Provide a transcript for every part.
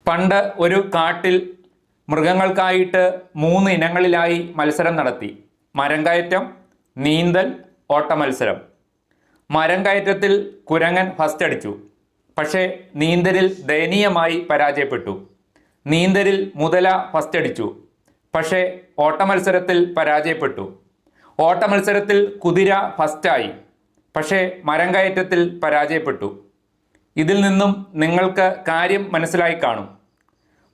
പണ്ട് ഒരു കാട്ടിൽ മൃഗങ്ങൾക്കായിട്ട് 3 ഇനങ്ങളിലായി മത്സരം നടത്തി. മരം കയറ്റം, നീന്തൽ, ഓട്ട മത്സരം. മരം കയറ്റത്തിൽ കുരങ്ങൻ ഫസ്റ്റ് അടിച്ചു. പക്ഷേ നീന്തലിൽ ദയനീയമായി പരാജയപ്പെട്ടു. നീന്തലിൽ മുതല ഫസ്റ്റ് അടിച്ചു. പക്ഷേ ഓട്ട മത്സരത്തിൽ പരാജയപ്പെട്ടു. ഓട്ട മത്സരത്തിൽ കുതിര ഫസ്റ്റായി. പക്ഷേ മരം കയറ്റത്തിൽ പരാജയപ്പെട്ടു. ഇതിൽ നിന്നും നിങ്ങൾക്ക് കാര്യം മനസ്സിലായി കാണും.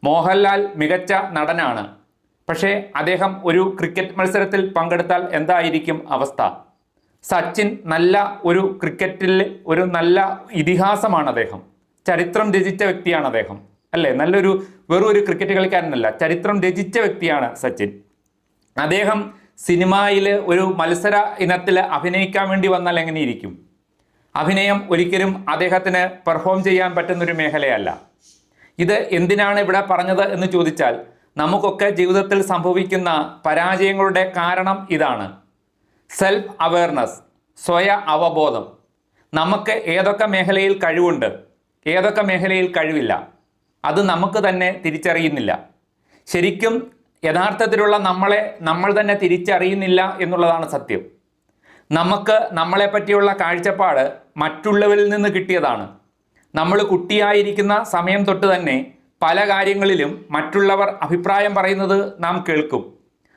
മോഹൻലാൽ മികച്ച നടനാണ്. പക്ഷേ അദ്ദേഹം ഒരു ക്രിക്കറ്റ് മത്സരത്തിൽ പങ്കെടുത്താൽ എന്തായിരിക്കും അവസ്ഥ? സച്ചിൻ നല്ല ഒരു ക്രിക്കറ്റിൽ ഒരു നല്ല ഇതിഹാസമാണ്. അദ്ദേഹം ചരിത്രം രചിച്ച വ്യക്തിയാണ് അദ്ദേഹം, അല്ലേ? വെറും ഒരു ക്രിക്കറ്റ് കളിക്കാരനല്ല, ചരിത്രം രചിച്ച വ്യക്തിയാണ് സച്ചിൻ. അദ്ദേഹം സിനിമയിൽ ഒരു മത്സര ഇനത്തിൽ അഭിനയിക്കാൻ വേണ്ടി വന്നാൽ എങ്ങനെയിരിക്കും? അഭിനയം ഒരിക്കലും അദ്ദേഹത്തിന് പെർഫോം ചെയ്യാൻ പറ്റുന്നൊരു മേഖലയല്ല. ഇത് എന്തിനാണ് ഇവിടെ പറഞ്ഞത് എന്ന് ചോദിച്ചാൽ, നമുക്കൊക്കെ ജീവിതത്തിൽ സംഭവിക്കുന്ന പരാജയങ്ങളുടെ കാരണം ഇതാണ്. സെൽഫ് അവെയർനെസ്, സ്വയ അവബോധം. നമുക്ക് ഏതൊക്കെ മേഖലയിൽ കഴിവുണ്ട്, ഏതൊക്കെ മേഖലയിൽ കഴിവില്ല, അത് നമുക്ക് തന്നെ തിരിച്ചറിയുന്നില്ല. ശരിക്കും യഥാർത്ഥത്തിലുള്ള നമ്മൾ തന്നെ തിരിച്ചറിയുന്നില്ല എന്നുള്ളതാണ് സത്യം. നമുക്ക് നമ്മളെ പറ്റിയുള്ള കാഴ്ചപ്പാട് മറ്റുള്ളവരിൽ നിന്ന് കിട്ടിയതാണ്. നമ്മൾ കുട്ടിയായിരിക്കുന്ന സമയം തൊട്ട് തന്നെ പല കാര്യങ്ങളിലും മറ്റുള്ളവർ അഭിപ്രായം പറയുന്നത് നാം കേൾക്കും.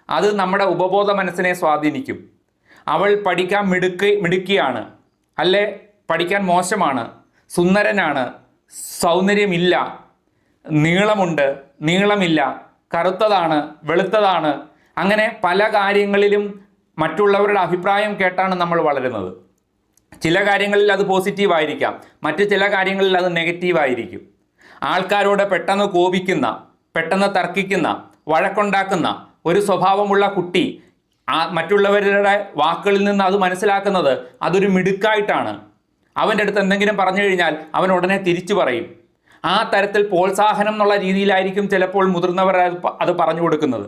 അത് നമ്മുടെ ഉപബോധ മനസ്സിനെ സ്വാധീനിക്കും. അവൾ പഠിക്കാൻ മിടുക്കിയാണ്, അല്ലെ പഠിക്കാൻ മോശമാണ്, സുന്ദരനാണ്, സൗന്ദര്യമില്ല, നീളമുണ്ട്, നീളമില്ല, കറുത്തതാണ്, വെളുത്തതാണ്, അങ്ങനെ പല കാര്യങ്ങളിലും മറ്റുള്ളവരുടെ അഭിപ്രായം കേട്ടാണ് നമ്മൾ വളരുന്നത്. ചില കാര്യങ്ങളിൽ അത് പോസിറ്റീവായിരിക്കാം, മറ്റു ചില കാര്യങ്ങളിൽ അത് നെഗറ്റീവായിരിക്കും. ആൾക്കാരോട് പെട്ടെന്ന് കോപിക്കുന്ന, പെട്ടെന്ന് തർക്കിക്കുന്ന, വഴക്കുണ്ടാക്കുന്ന ഒരു സ്വഭാവമുള്ള കുട്ടി മറ്റുള്ളവരുടെ വാക്കുകളിൽ നിന്ന് അത് മനസ്സിലാക്കുന്നത് അതൊരു മിടുക്കായിട്ടാണ്. അവൻ്റെ അടുത്ത് എന്തെങ്കിലും പറഞ്ഞു കഴിഞ്ഞാൽ അവൻ ഉടനെ തിരിച്ചു പറയും. ആ തരത്തിൽ പ്രോത്സാഹനം എന്നുള്ള രീതിയിലായിരിക്കും ചിലപ്പോൾ മുതിർന്നവർ അത് പറഞ്ഞു കൊടുക്കുന്നത്.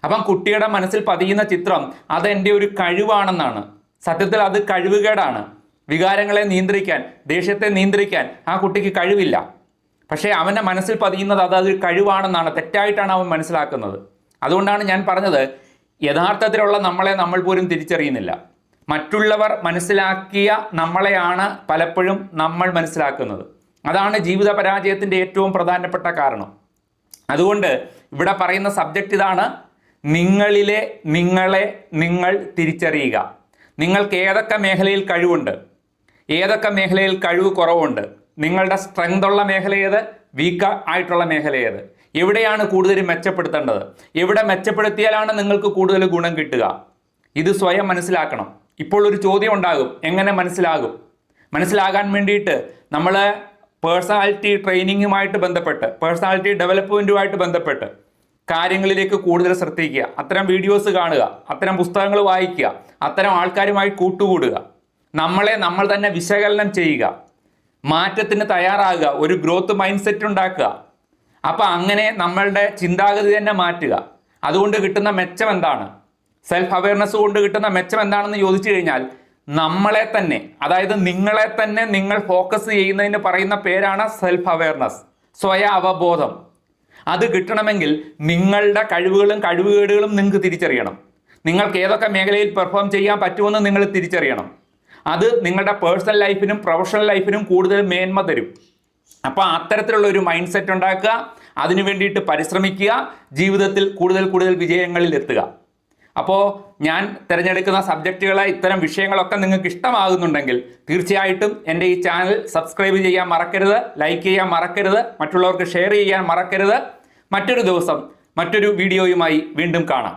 അപ്പം കുട്ടിയുടെ മനസ്സിൽ പതിയുന്ന ചിത്രം അതെൻ്റെ ഒരു കഴിവാണെന്നാണ്. സത്യത്തിൽ അത് കഴിവുകേടാണ്. വികാരങ്ങളെ നിയന്ത്രിക്കാൻ, ദേഷ്യത്തെ നിയന്ത്രിക്കാൻ ആ കുട്ടിക്ക് കഴിവില്ല. പക്ഷേ അവൻ്റെ മനസ്സിൽ പതിയുന്നത് അതൊരു കഴിവാണെന്നാണ്, തെറ്റായിട്ടാണ് അവൻ മനസ്സിലാക്കുന്നത്. അതുകൊണ്ടാണ് ഞാൻ പറഞ്ഞത്, യഥാർത്ഥത്തിലുള്ള നമ്മളെ നമ്മൾ പോലും തിരിച്ചറിയുന്നില്ല. മറ്റുള്ളവർ മനസ്സിലാക്കിയ നമ്മളെയാണ് പലപ്പോഴും നമ്മൾ മനസ്സിലാക്കുന്നത്. അതാണ് ജീവിത പരാജയത്തിൻ്റെ ഏറ്റവും പ്രധാനപ്പെട്ട കാരണം. അതുകൊണ്ട് ഇവിടെ പറയുന്ന സബ്ജക്റ്റ് ഇതാണ്: നിങ്ങളിലെ നിങ്ങളെ നിങ്ങൾ തിരിച്ചറിയുക. നിങ്ങൾക്ക് ഏതൊക്കെ മേഖലയിൽ കഴിവുണ്ട്, ഏതൊക്കെ മേഖലയിൽ കഴിവ് കുറവുണ്ട്, നിങ്ങളുടെ സ്ട്രെങ്ത് ഉള്ള മേഖല ഏത്, വീക്ക് ആയിട്ടുള്ള മേഖല ഏത്, എവിടെയാണ് കൂടുതൽ മെച്ചപ്പെടുത്തേണ്ടത്, എവിടെ മെച്ചപ്പെടുത്തിയാലാണ് നിങ്ങൾക്ക് കൂടുതൽ ഗുണം കിട്ടുക, ഇത് സ്വയം മനസ്സിലാക്കണം. ഇപ്പോൾ ഒരു ചോദ്യം ഉണ്ടാകും, എങ്ങനെ മനസ്സിലാകും? മനസ്സിലാകാൻ വേണ്ടിയിട്ട് നമ്മൾ പേഴ്സണാലിറ്റി ട്രെയിനിങ്ങുമായിട്ട് ബന്ധപ്പെട്ട്, പേഴ്സണാലിറ്റി ഡെവലപ്മെൻറ്റുമായിട്ട് ബന്ധപ്പെട്ട് കാര്യങ്ങളിലേക്ക് കൂടുതൽ ശ്രദ്ധിക്കുക. അത്തരം വീഡിയോസ് കാണുക, അത്തരം പുസ്തകങ്ങൾ വായിക്കുക, അത്തരം ആൾക്കാരുമായി കൂട്ടുകൂടുക, നമ്മളെ നമ്മൾ തന്നെ വിശകലനം ചെയ്യുക, മാറ്റത്തിന് തയ്യാറാകുക, ഒരു ഗ്രോത്ത് മൈൻഡ് സെറ്റ് ഉണ്ടാക്കുക. അപ്പം അങ്ങനെ നമ്മളുടെ ചിന്താഗതി തന്നെ മാറ്റുക. അതുകൊണ്ട് കിട്ടുന്ന മെച്ചം എന്താണ്? സെൽഫ് അവെയർനെസ് കൊണ്ട് കിട്ടുന്ന മെച്ചം എന്താണെന്ന് ചോദിച്ചു കഴിഞ്ഞാൽ, നമ്മളെ തന്നെ, അതായത് നിങ്ങളെ തന്നെ നിങ്ങൾ ഫോക്കസ് ചെയ്യുന്നതിന് പറയുന്ന പേരാണ് സെൽഫ് അവെയർനെസ്, സ്വയ അവബോധം. അത് കിട്ടണമെങ്കിൽ നിങ്ങളുടെ കഴിവുകളും കഴിവുകേടുകളും നിങ്ങൾക്ക് തിരിച്ചറിയണം. നിങ്ങൾക്ക് ഏതൊക്കെ മേഖലയിൽ പെർഫോം ചെയ്യാൻ പറ്റുമെന്ന് നിങ്ങൾ തിരിച്ചറിയണം. അത് നിങ്ങളുടെ പേഴ്സണൽ ലൈഫിനും പ്രൊഫഷണൽ ലൈഫിനും കൂടുതൽ മേന്മ തരും. അപ്പോൾ അത്തരത്തിലുള്ള ഒരു മൈൻഡ് സെറ്റ് ഉണ്ടാക്കുക, അതിനു വേണ്ടിയിട്ട് പരിശ്രമിക്കുക, ജീവിതത്തിൽ കൂടുതൽ വിജയങ്ങളിൽ എത്തുക. അപ്പോൾ ഞാൻ തിരഞ്ഞെടുക്കുന്ന സബ്ജക്റ്റുകളെ, ഇത്തരം വിഷയങ്ങളൊക്കെ നിങ്ങൾക്ക് ഇഷ്ടമാകുന്നുണ്ടെങ്കിൽ തീർച്ചയായിട്ടും എൻ്റെ ഈ ചാനൽ സബ്സ്ക്രൈബ് ചെയ്യാൻ മറക്കരുത്, ലൈക്ക് ചെയ്യാൻ മറക്കരുത്, മറ്റുള്ളവർക്ക് ഷെയർ ചെയ്യാൻ മറക്കരുത്. മറ്റൊരു ദിവസം മറ്റൊരു വീഡിയോയുമായി വീണ്ടും കാണാം.